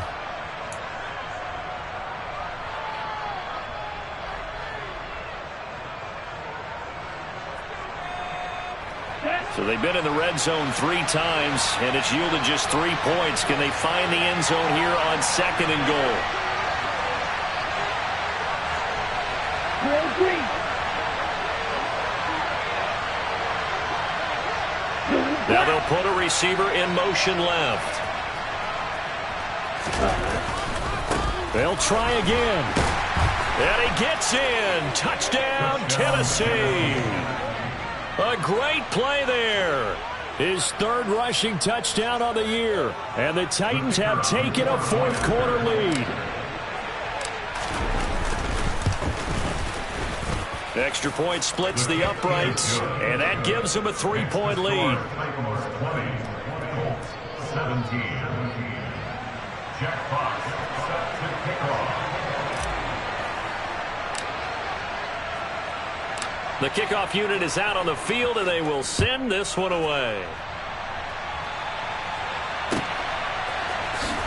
So they've been in the red zone 3 times, and it's yielded just 3 points. Can they find the end zone here on 2nd and goal? Now they'll put a receiver in motion left. They'll try again. And he gets in. Touchdown, Tennessee. A great play there. His 3rd rushing touchdown of the year. And the Titans have taken a 4th quarter lead. Extra point splits the uprights, and that gives them a 3-point lead. Titans 20, Colts 17. Jack Fox set to kick off. The kickoff unit is out on the field, and they will send this one away.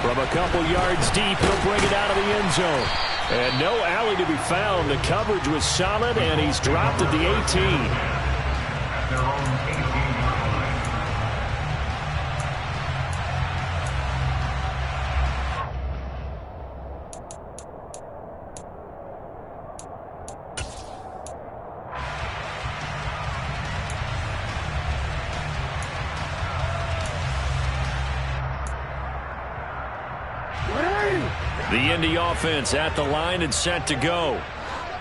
From a couple yards deep, he'll bring it out of the end zone. And no alley to be found. The coverage was solid, and he's dropped at the 18. At their own 18-yard line. The Indy offense at the line and set to go.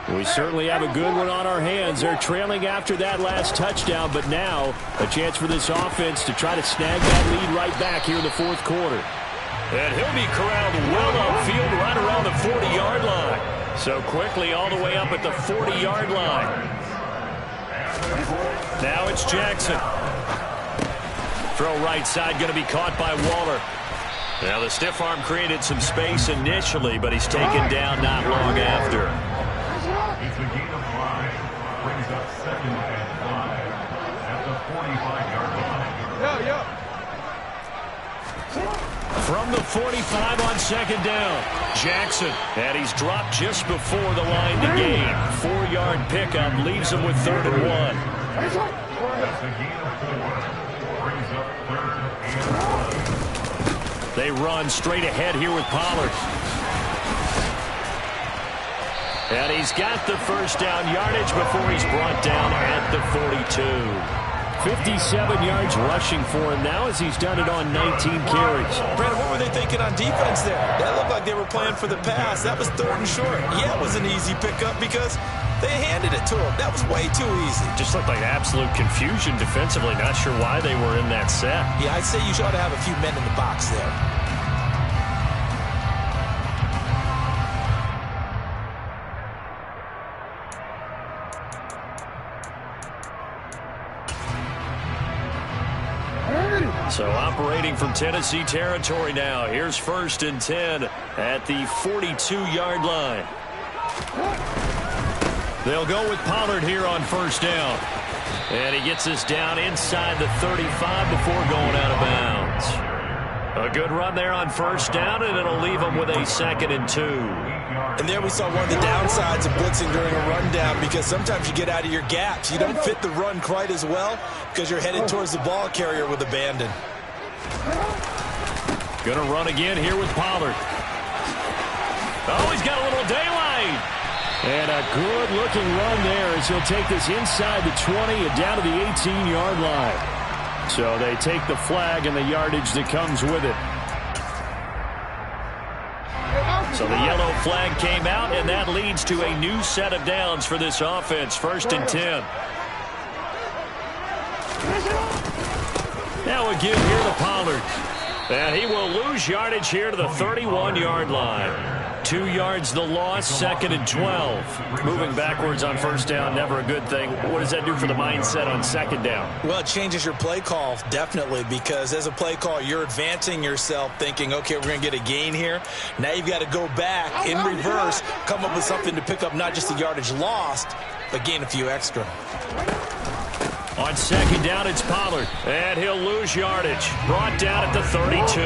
We certainly have a good one on our hands. They're trailing after that last touchdown, but now a chance for this offense to try to snag that lead right back here in the 4th quarter. And he'll be corralled well upfield right around the 40-yard line. So quickly all the way up at the 40-yard line. Now it's Jackson. Throw right side going to be caught by Waller. Now the stiff arm created some space initially, but he's taken down not long after. It's a gain of 5. Brings up 2nd and 5 at the 45-yard line. From the 45 on 2nd down, Jackson. And he's dropped just before the line to gain. 4-yard pickup leaves him with 3rd and 1. That's a gain of 4. Brings up 3rd and 1. They run straight ahead here with Pollard. And he's got the first down yardage before he's brought down at the 42. 57 yards rushing for him now as he's done it on 19 carries. Brandon, what were they thinking on defense there? That looked like they were playing for the pass. That was 3rd and short. Yeah, it was an easy pickup because they handed it to him. That was way too easy. Just looked like absolute confusion defensively. Not sure why they were in that set. Yeah, I'd say you ought to have a few men in the box there. So operating from Tennessee territory now. Here's 1st and 10 at the 42-yard line. They'll go with Pollard here on 1st down. And he gets us down inside the 35 before going out of bounds. A good run there on 1st down, and it'll leave them with a 2nd and 2. And there we saw one of the downsides of blitzing during a rundown, because sometimes you get out of your gaps. You don't fit the run quite as well because you're headed towards the ball carrier with abandon. Going to run again here with Pollard. Oh, he's got a little daylight. And a good-looking run there as he'll take this inside the 20 and down to the 18-yard line. So they take the flag and the yardage that comes with it. So the yellow flag came out, and that leads to a new set of downs for this offense. 1st and 10. Now again here to Pollard. And he will lose yardage here to the 31-yard line. 2 yards the loss, 2nd and 12. Moving backwards on 1st down, never a good thing. What does that do for the mindset on 2nd down? Well, it changes your play call, definitely, because as a play call, you're advancing yourself thinking, okay, we're going to get a gain here. Now you've got to go back in reverse, come up with something to pick up not just the yardage lost, but gain a few extra. On 2nd down, it's Pollard, and he'll lose yardage. Brought down at the 32.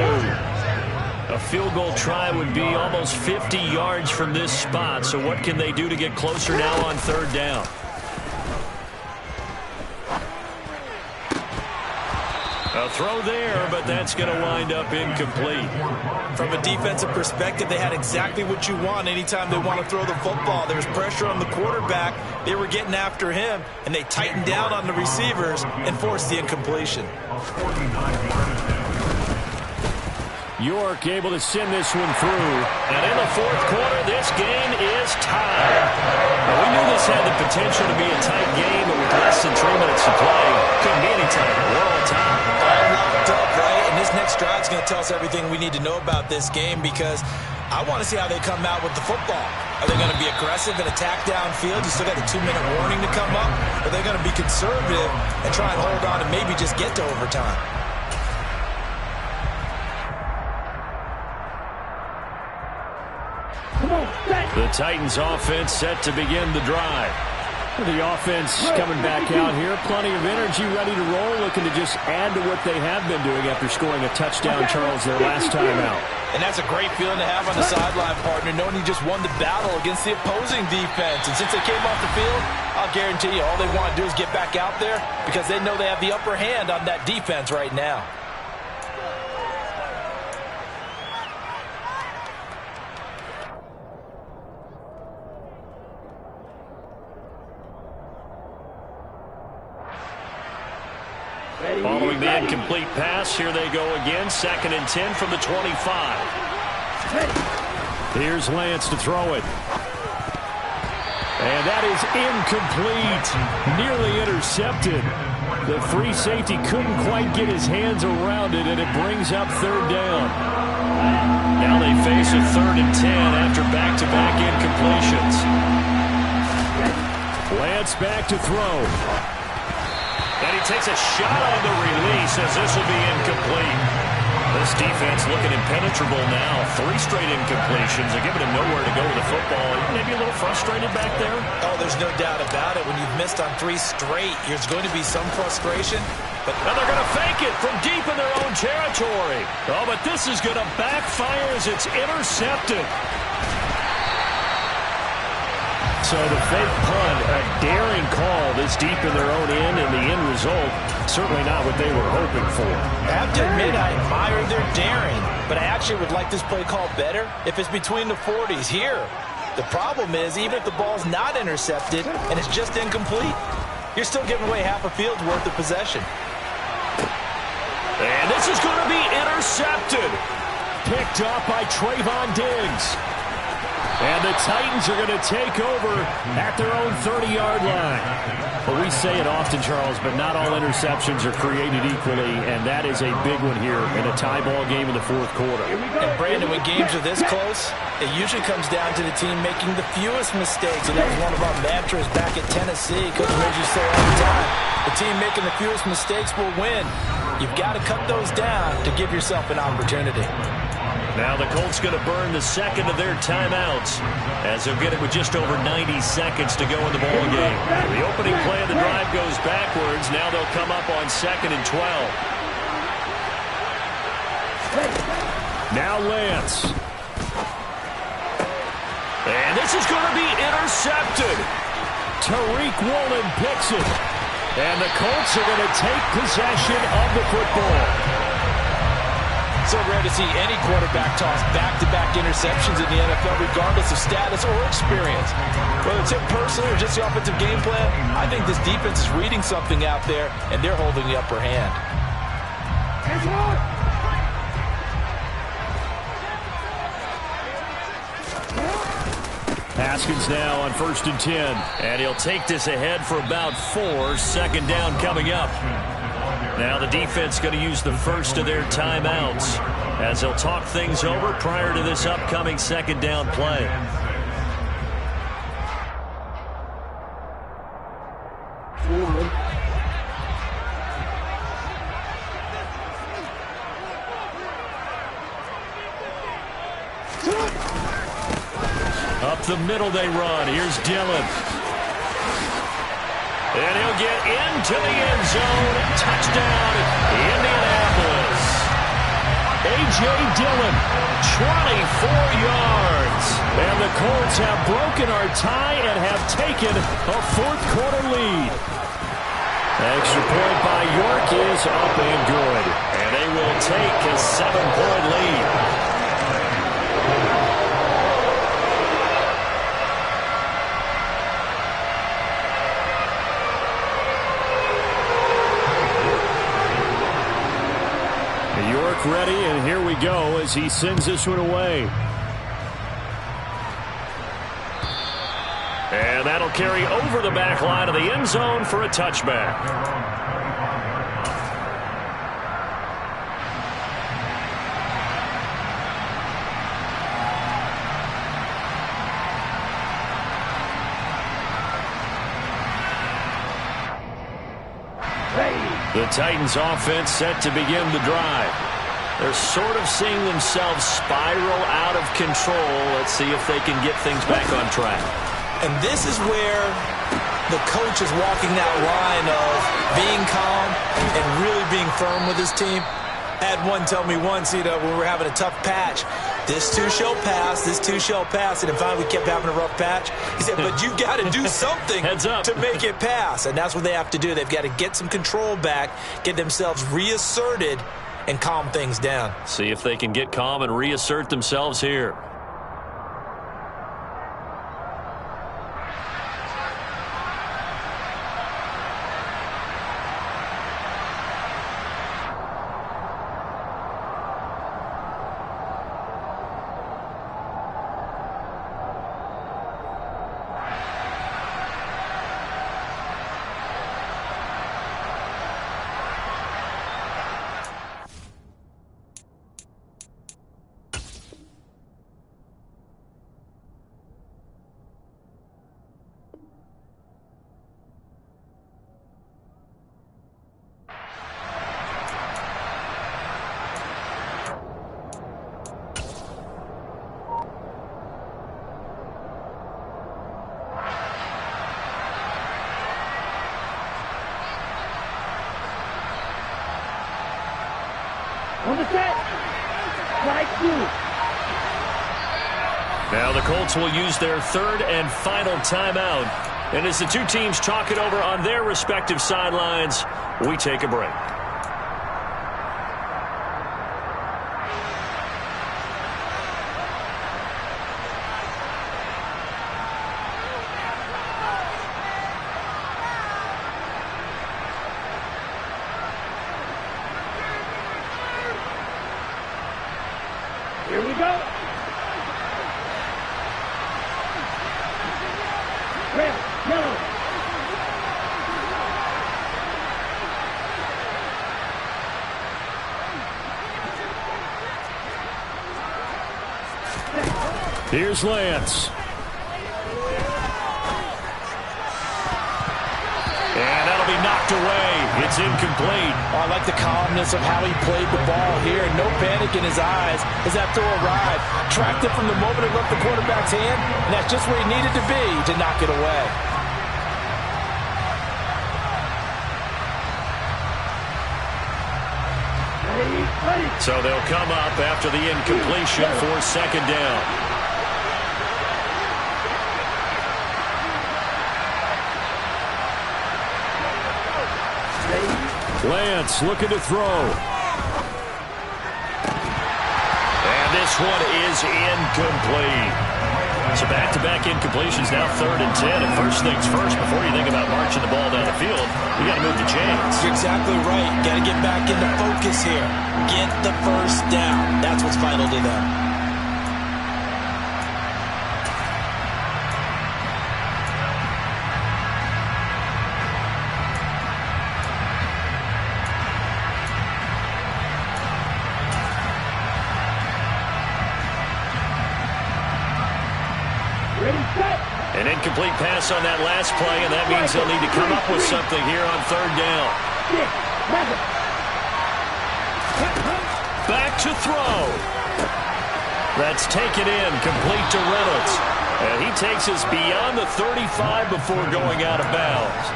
A field goal try would be almost 50 yards from this spot. So what can they do to get closer now on 3rd down? A throw there, but that's going to wind up incomplete. From a defensive perspective, they had exactly what you want anytime they want to throw the football. There was pressure on the quarterback. They were getting after him, and they tightened down on the receivers and forced the incompletion. York able to send this one through. And in the 4th quarter, this game is tied. Now, we knew this had the potential to be a tight game, but with less than 3 minutes to play, couldn't be any tighter. We're all tied. All locked up, right? And this next drive is going to tell us everything we need to know about this game, because I want to see how they come out with the football. Are they going to be aggressive and attack downfield? You still got the 2-minute warning to come up? Or are they going to be conservative and try and hold on and maybe just get to overtime? The Titans offense set to begin the drive. The offense coming back out here. Plenty of energy, ready to roll, looking to just add to what they have been doing after scoring a touchdown, Charles, their last time out. And that's a great feeling to have on the sideline, partner, knowing you just won the battle against the opposing defense. And since they came off the field, I'll guarantee you all they want to do is get back out there, because they know they have the upper hand on that defense right now. Following the incomplete pass, here they go again. 2nd and 10 from the 25. Here's Lance to throw it. And that is incomplete. Nearly intercepted. The free safety couldn't quite get his hands around it, and it brings up 3rd down. Now they face a 3rd and 10 after back-to-back incompletions. Lance back to throw. And he takes a shot on the release as this will be incomplete. This defense looking impenetrable now. 3 straight incompletions. They're giving him nowhere to go with the football. Maybe a little frustrated back there? Oh, there's no doubt about it. When you've missed on 3 straight, there's going to be some frustration. But now they're going to fake it from deep in their own territory. Oh, but this is going to backfire as it's intercepted. So the fake punt, a daring call this deep in their own end, and the end result, certainly not what they were hoping for. I have to admit, I admire their daring, but I actually would like this play call better if it's between the 40s here. The problem is, even if the ball's not intercepted and it's just incomplete, you're still giving away half a field's worth of possession. And this is going to be intercepted. Picked up by Trayvon Diggs. And the Titans are going to take over at their own 30-yard line. Well, we say it often, Charles, but not all interceptions are created equally, and that is a big one here in a tie ball game in the fourth quarter. And, Brandon, when games are this close, it usually comes down to the team making the fewest mistakes, and that was one of our mantras back at Tennessee. Coach Midge used to say all the time, the team making the fewest mistakes will win. You've got to cut those down to give yourself an opportunity. Now the Colts going to burn the second of their timeouts as they'll get it with just over 90 seconds to go in the ball game. The opening play of the drive goes backwards. Now they'll come up on 2nd and 12. Now Lance. And this is going to be intercepted. Tariq Woolen picks it. And the Colts are going to take possession of the football. So rare to see any quarterback toss back-to-back interceptions in the NFL, regardless of status or experience. Whether it's him personally or just the offensive game plan, I think this defense is reading something out there, and they're holding the upper hand. Haskins now on 1st and 10. And he'll take this ahead for about 4. 2nd down coming up. Now the defense going to use the first of their timeouts as they'll talk things over prior to this upcoming 2nd down play. Up the middle they run. Here's Dillon. And he'll get into the end zone. Touchdown, Indianapolis. A.J. Dillon, 24 yards. And the Colts have broken our tie and have taken a fourth-quarter lead. Extra point by York is up and good. And they will take a 7-point lead. Ready, and here we go as he sends this one away. And that'll carry over the back line of the end zone for a touchback. The Titans offense set to begin the drive. They're sort of seeing themselves spiral out of control. Let's see if they can get things back on track. And this is where the coach is walking that line of being calm and really being firm with his team. I had one tell me once, when we were having a tough patch, this too shall pass, this too shall pass. And finally we kept having a rough patch. He said, but you got to do something to make it pass. And that's what they have to do. They've got to get some control back, get themselves reasserted, and calm things down. See if they can get calm and reassert themselves here. On the set. Strike 2. Now the Colts will use their 3rd and final timeout. And as the two teams talk it over on their respective sidelines, we take a break. Here we go. Here's Lance. And that'll be knocked away. It's incomplete. Oh, I like the calmness of how he played the ball here. No panic in his eyes as that throw arrived. Tracked it from the moment it left the quarterback's hand, and that's just where he needed to be to knock it away. So they'll come up after the incompletion for second down. Lance looking to throw. And this one is incomplete. So back-to-back incompletions, now 3rd and 10. And first things first, before you think about marching the ball down the field, you got to move the chains. You're exactly right. Got to get back into focus here. Get the first down. That's what's vital to them. An incomplete pass on that last play, and that means they'll need to come up with something here on 3rd down. Back to throw. That's taken in, complete to Reynolds. And he takes us beyond the 35 before going out of bounds.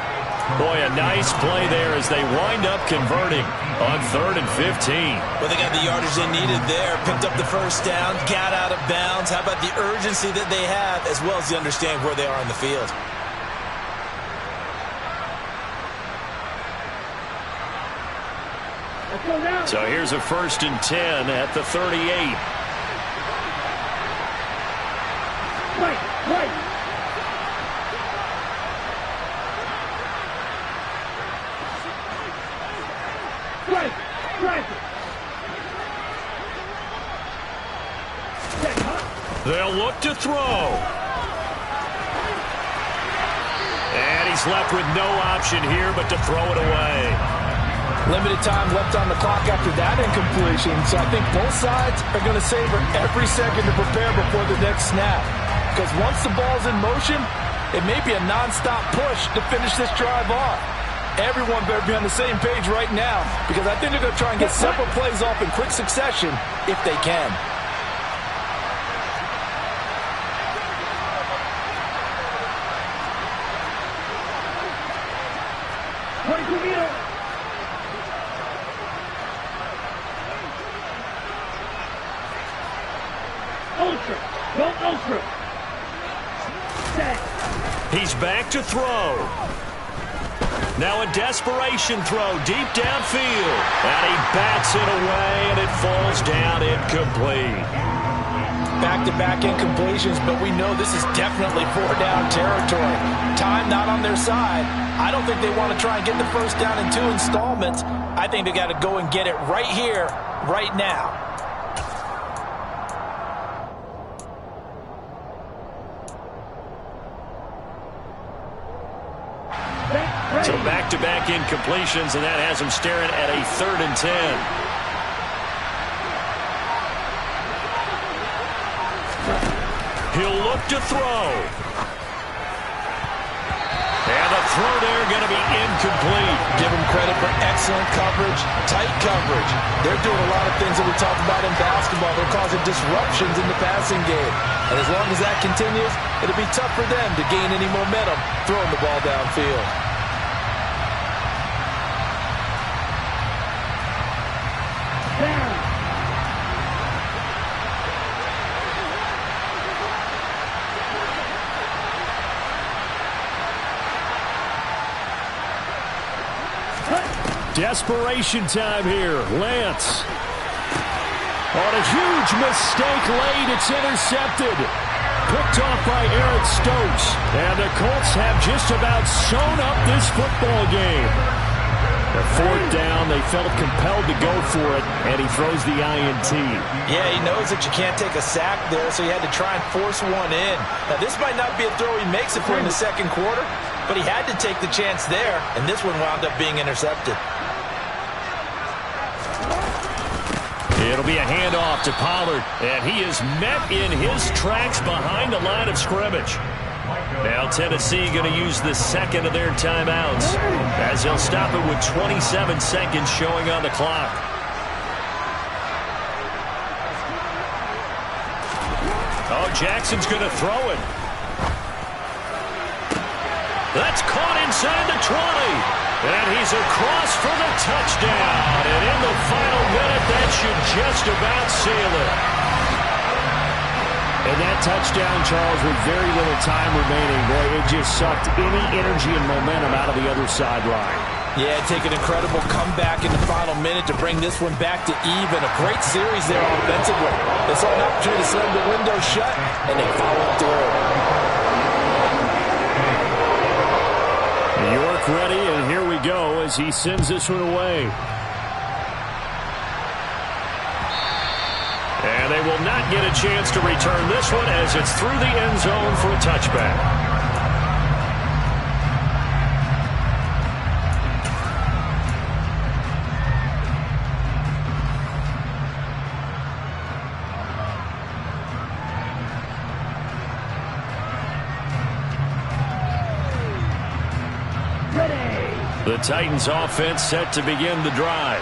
Boy, a nice play there as they wind up converting on 3rd and 15. Well, they got the yardage they needed there. Picked up the first down, got out of bounds. How about the urgency that they have, as well as the understanding where they are on the field? So here's a 1st and 10 at the 38. Right. They'll look to throw. And he's left with no option here but to throw it away. Limited time left on the clock after that incompletion, so I think both sides are going to savor every second to prepare before the next snap. Because once the ball's in motion, it may be a non-stop push to finish this drive off. Everyone better be on the same page right now, because I think they're going to try and get several plays off in quick succession if they can. He's back to throw. Now a desperation throw deep downfield. And he bats it away, and it falls down incomplete. Back-to-back incompletions, but we know this is definitely 4-down territory. Time not on their side. I don't think they want to try and get the first down in 2 installments. I think they got to go and get it right here, right now. So back-to-back incompletions, and that has him staring at a 3rd and 10. He'll look to throw. And the throw there going to be incomplete. Give him credit for excellent coverage, tight coverage. They're doing a lot of things that we talked about in basketball. They're causing disruptions in the passing game. And as long as that continues, it'll be tough for them to gain any momentum throwing the ball downfield. Desperation time here. Lance. On a huge mistake late, it's intercepted. Picked off by Eric Stokes. And the Colts have just about sewn up this football game. The 4th down, they felt compelled to go for it, and he throws the INT. Yeah, he knows that you can't take a sack there, so he had to try and force one in. Now, this might not be a throw he makes it for in the second quarter, but he had to take the chance there, and this one wound up being intercepted. It'll be a handoff to Pollard, and he is met in his tracks behind the line of scrimmage. Now Tennessee going to use the second of their timeouts as they'll stop it with 27 seconds showing on the clock. Oh, Jackson's going to throw it. That's caught inside the 20. And he's across for the touchdown. And in the final minute, that should just about seal it. And that touchdown, Charles, with very little time remaining, boy, it just sucked any energy and momentum out of the other sideline. Yeah, take an incredible comeback in the final minute to bring this one back to even. A great series there offensively. They saw an opportunity to slam the window shut, and they followed through. York ready, and here we go as he sends this one away. And they will not get a chance to return this one as it's through the end zone for a touchback. The Titans offense set to begin the drive.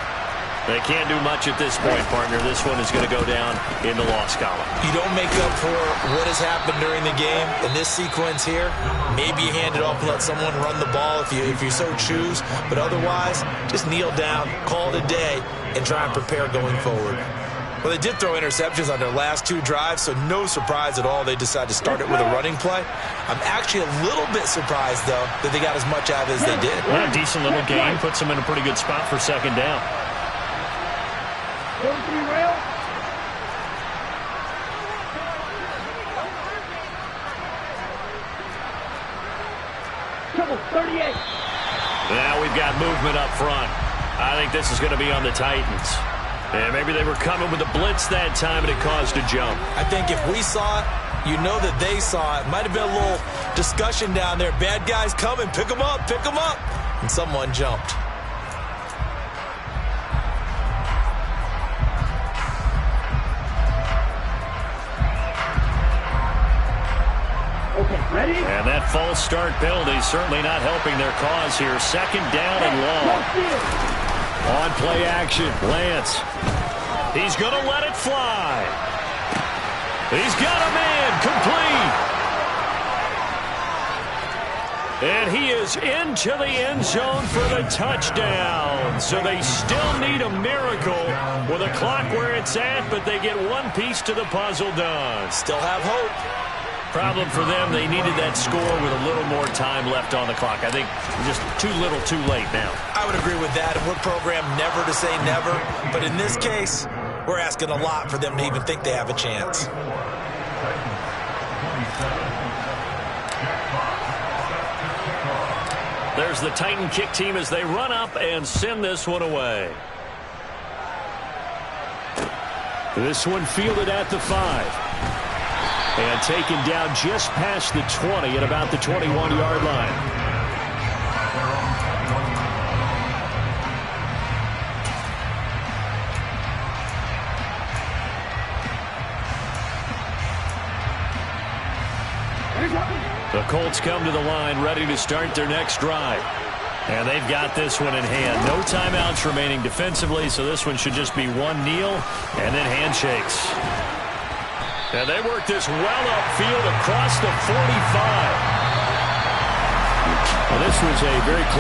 They can't do much at this point, partner. This one is going to go down in the loss column. You don't make up for what has happened during the game. In this sequence here, maybe you hand it off and let someone run the ball if you so choose. But otherwise, just kneel down, call it a day, and try and prepare going forward. Well, they did throw interceptions on their last two drives, so no surprise at all they decided to start it with a running play. I'm actually a little bit surprised, though, that they got as much out of it as they did. Well, a decent little game. Puts them in a pretty good spot for second down. Trouble 38. Now we've got movement up front. I think this is going to be on the Titans. And maybe they were coming with a blitz that time and it caused a jump. I think if we saw it, you know that they saw it. Might have been a little discussion down there. Bad guys coming. Pick them up. Pick them up. And someone jumped. Okay, ready? And that false start penalty certainly not helping their cause here. Second down and long. On play action, Lance. He's going to let it fly. He's got a man, complete. And he is into the end zone for the touchdown. So they still need a miracle with a clock where it's at, but they get one piece to the puzzle done. Still have hope. Problem for them, they needed that score with a little more time left on the clock. I think just too little too late now. I would agree with that, and we're programmed never to say never. But in this case, we're asking a lot for them to even think they have a chance. There's the Titan kick team as they run up and send this one away. This one fielded at the 5. And taken down just past the 20 at about the 21-yard line. The Colts come to the line ready to start their next drive. And they've got this one in hand. No timeouts remaining defensively, so this one should just be one kneel and then handshakes. And they work this well upfield across the 45. Well, this was a very clear